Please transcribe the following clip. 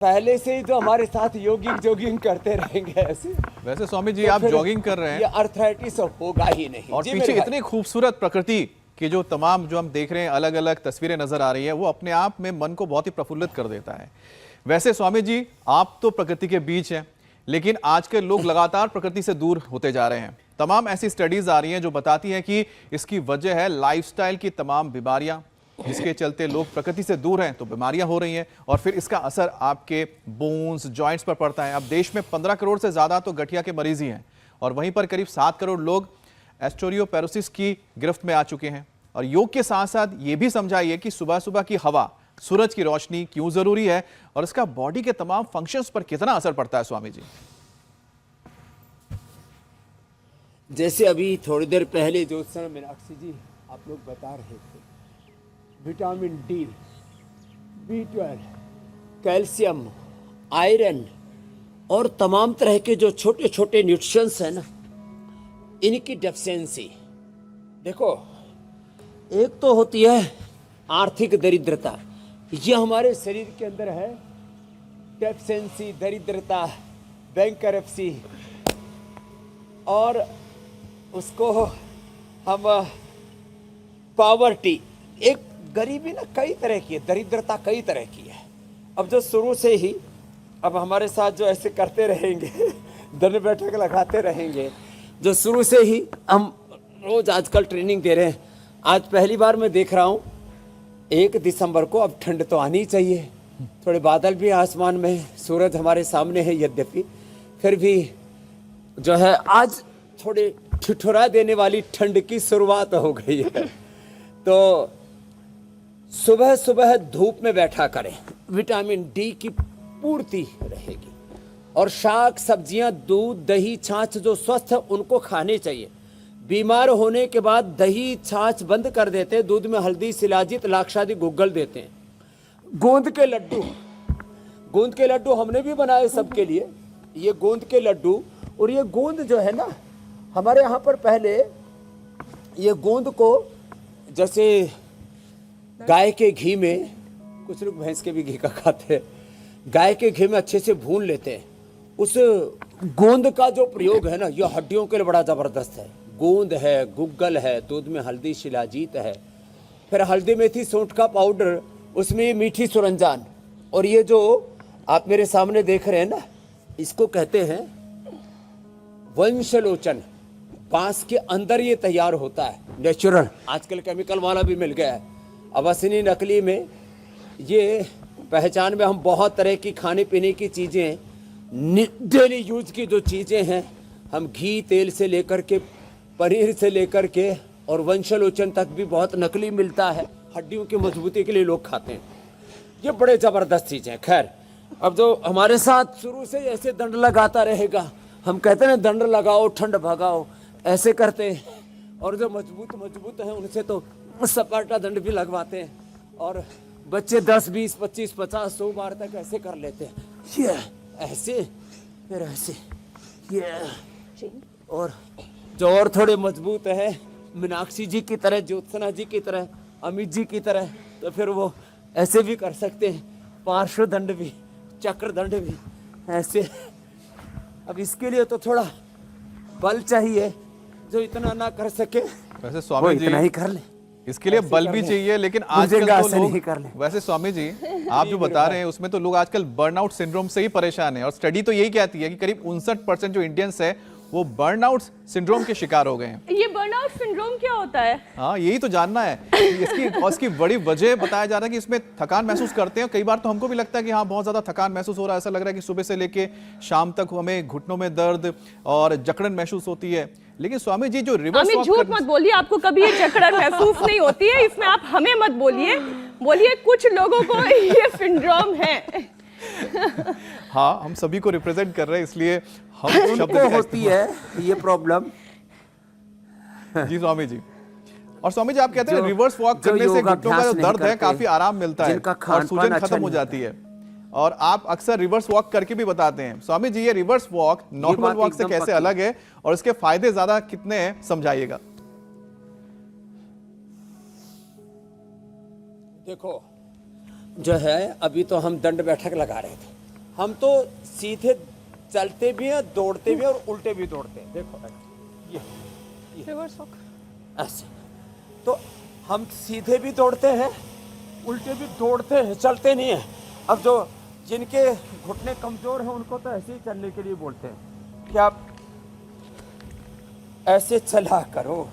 पहले से ही तो हमारे साथ जॉगिंग करते रहेंगे ऐसे। वैसे स्वामी जी तो आप फिर जॉगिंग कर रहे ये हैं अर्थराइटिस होगा ही नहीं। और जी पीछे मेरे भाई। इतनी खूबसूरत प्रकृति की जो तमाम जो हम देख रहे हैं अलग अलग तस्वीरें नजर आ रही है वो अपने आप में मन को बहुत ही प्रफुल्लित कर देता है। वैसे स्वामी जी आप तो प्रकृति के बीच हैं, लेकिन आज के लोग लगातार प्रकृति से दूर होते जा रहे हैं। तमाम ऐसी स्टडीज आ रही हैं जो बताती हैं कि इसकी वजह है लाइफस्टाइल की तमाम बीमारियां, जिसके चलते लोग प्रकृति से दूर हैं तो बीमारियां हो रही हैं और फिर इसका असर आपके बोन्स जॉइंट्स पर पड़ता है। अब देश में 15 करोड़ से ज्यादा तो गठिया के मरीज ही हैं और वहीं पर करीब 7 करोड़ लोग एस्टोरियोपेरोसिस की गिरफ्त में आ चुके हैं। और योग के साथ साथ ये भी समझाइए कि सुबह सुबह की हवा, सूरज की रोशनी क्यों जरूरी है और इसका बॉडी के तमाम फंक्शंस पर कितना असर पड़ता है स्वामी जी। जैसे अभी थोड़ी देर पहले ज्योत्सना मीनाक्षी जी आप लोग बता रहे थे, vitamin D, B12, calcium, iron और तमाम तरह के जो छोटे छोटे न्यूट्रिशंस हैं ना, इनकी डेफिशिएंसी। देखो, एक तो होती है आर्थिक दरिद्रता, ये हमारे शरीर के अंदर है डेफिशिएंसी, दरिद्रता, बैंकरप्सी, और उसको हम पॉवर्टी। एक गरीबी ना कई तरह की है, दरिद्रता कई तरह की है। अब जो शुरू से ही अब हमारे साथ जो ऐसे करते रहेंगे दंड बैठक लगाते रहेंगे, जो शुरू से ही हम रोज आजकल ट्रेनिंग दे रहे हैं। आज पहली बार मैं देख रहा हूँ 1 दिसंबर को, अब ठंड तो आनी चाहिए, थोड़े बादल भी आसमान में, सूरज हमारे सामने है, यद्यपि फिर भी जो है आज थोड़े ठिठुरा देने वाली ठंड की शुरुआत हो गई है। तो सुबह सुबह धूप में बैठा करें, विटामिन डी की पूर्ति रहेगी। और शाक सब्जियां, दूध, दही, छाछ जो स्वस्थ है उनको खाने चाहिए। बीमार होने के बाद दही छाछ बंद कर देते हैं, दूध में हल्दी, शिलाजीत, लाक्षादी, गुग्गल देते हैं। गोंद के लड्डू हमने भी बनाए सबके लिए, ये गोंद के लड्डू। और ये गोंद जो है ना, हमारे यहाँ पर पहले ये गोंद को जैसे गाय के घी में, कुछ लोग भैंस के भी घी का खाते हैं, गाय के घी में अच्छे से भून लेते हैं। उस गोंद का जो प्रयोग है ना, ये हड्डियों के लिए बड़ा ज़बरदस्त है। गोंद है, गुग्गल है, दूध में हल्दी, शिलाजीत है, फिर हल्दी, मेथी, सौंठ का पाउडर, उसमें ये मीठी सुरंजान। और ये जो आप मेरे सामने देख रहे हैं ना, इसको कहते हैं वंशलोचन। बांस के अंदर ये तैयार होता है, नेचुरल। आजकल केमिकल वाला भी मिल गया है। अब असली नकली में ये पहचान में हम बहुत तरह की खाने पीने की चीज़ें, डेली यूज की जो चीज़ें हैं, हम घी तेल से लेकर के, पनीर से लेकर के और वंशलोचन तक भी बहुत नकली मिलता है। हड्डियों की मजबूती के लिए लोग खाते हैं, ये बड़े ज़बरदस्त चीज़ें। खैर, अब जो हमारे साथ शुरू से ऐसे दंड लगाता रहेगा, हम कहते हैं दंड लगाओ ठंड भगाओ, ऐसे करते हैं। और जो मजबूत हैं उनसे तो सपाटा दंड भी लगवाते हैं। और बच्चे 10, 20, 25, 50, 100 बार तक ऐसे कर लेते हैं, ये ऐसे, फिर ऐसे, ये। और जो और थोड़े मजबूत है, मीनाक्षी जी की तरह, ज्योत्सना जी की तरह, अमित जी की तरह, तो फिर वो ऐसे भी कर सकते हैं, पार्श्व दंड भी, चक्र दंड भी, ऐसे। अब इसके लिए तो थोड़ा बल चाहिए, जो इतना ना कर सके वैसे स्वामी जी इतना ही कर ले। इसके लिए बल भी चाहिए, लेकिन आजकल तो लोग, वैसे स्वामी जी आप जो बता रहे हैं उसमें तो लोग आजकल बर्नआउट सिंड्रोम से ही परेशान हैं। और स्टडी तो यही कहती है कि करीब 59% जो इंडियंस है वो बर्नआउट सिंड्रोम के शिकार हो गए हैं। ये बर्नआउट सिंड्रोम क्या होता है? हाँ, यही तो जानना है। इसकी बड़ी वजह बताया जा रहा है कि इसमें थकान महसूस करते हैं। कई बार तो हमको भी लगता है कि हाँ बहुत ज्यादा थकान महसूस हो रहा है, ऐसा लग रहा है कि सुबह से लेके शाम तक हमें घुटनों में दर्द और जकड़न महसूस होती है। लेकिन स्वामी जी जो रिवर्स वॉक, झूठ मत बोलिए, आपको कभी ये जकड़न महसूस नहीं होती है, इसमें आप हमें मत बोलिए। कुछ लोगों को ये सिंड्रोम है। हाँ, हम सभी को रिप्रेजेंट कर रहे हैं, इसलिए हम शब्द होती है ये प्रॉब्लम। जी स्वामी जी। और स्वामी जी आप कहते हैं रिवर्स वॉक करने से घुटनों का जो दर्द है काफी आराम मिलता है और सूजन खत्म हो जाती है। और आप अक्सर रिवर्स वॉक करके भी बताते हैं। स्वामी जी ये रिवर्स वॉक नॉर्मल वॉक से कैसे अलग है और इसके फायदे ज्यादा कितने हैं, समझाइएगा। देखो, जो है अभी तो हम दंड बैठक लगा रहे थे, हम तो सीधे चलते भी हैं, दौड़ते भी हैं और उल्टे भी दौड़ते हैं। देखो ये रिवर्स वॉक। ऐसे तो हम सीधे भी दौड़ते हैं, उल्टे भी दौड़ते हैं, चलते नहीं हैं। अब जो जिनके घुटने कमजोर हैं उनको तो ऐसे ही चलने के लिए बोलते हैं कि आप ऐसे चला करो।